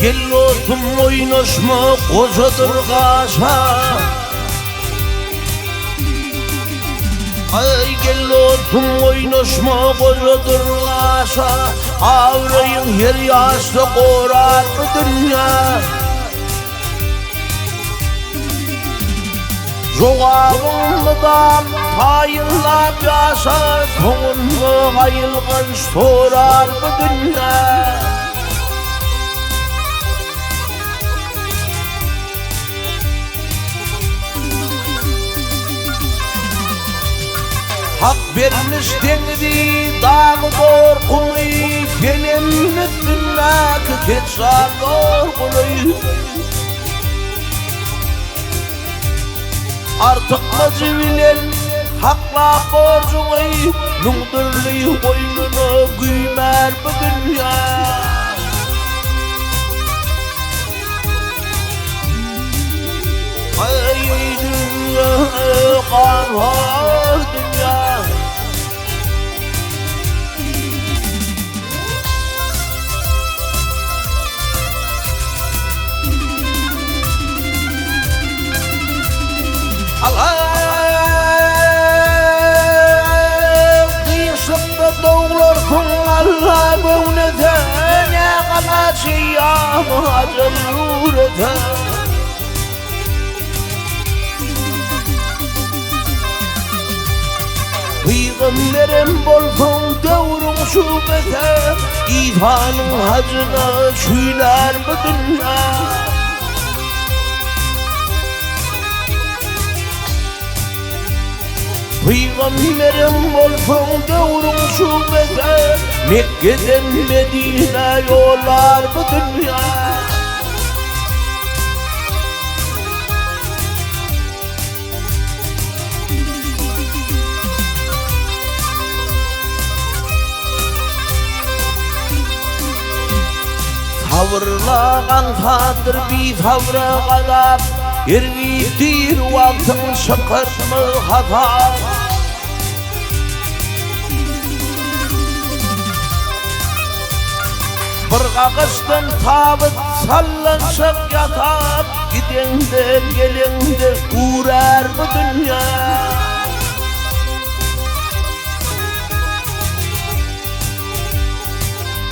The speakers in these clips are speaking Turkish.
Gel otum oynaşma kocadır kaşa. Ay gel otum oynaşma kocadır kaşa. Avrayın her yaşta korar mı dünya? Jogağımdan tayinlap yaşa. Sonunu ayılgan sorar mı dünya? Hak vermiş dengdi dağı korkumu. Gelinli dünnaki keçar korkumu. Artık acı bilen hakla borcumu. Nungdurlu boynunu güymer bu dünya. Ay dünya kahar dünya. Allah kıyışımda doğursun Allah gönlete. Ne kadar şiyamı acır ete. Peygamberim bolsun devrun şubete. İfanın hacına şuylar mı dünya? Peygamberim olsun devrun şubete. Mekke'den Medine yollar bu dünya. Tavırlağan tadır bir tavra kadar. Ergiydir vaktin şıkır mı hata? Bir kakıştın tabıt sallanşık yatar. Gidende gelende uğrar bu dünya.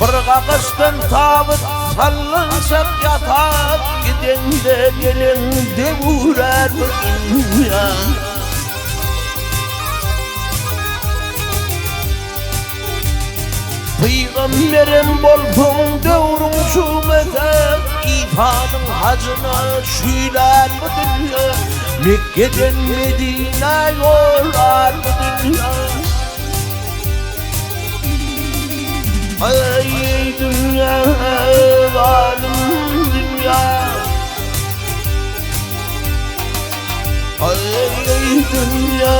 Bir kakıştın tabıt sallanşık yatar. Gidende gelende uğrar bu dünya. Peygamberim bolsun devrun şubete. İfanın hacına şuylar bu dünya. Mekke'den Medine yollar bu dünya. Ay dünya zalim dünya. Ay dünya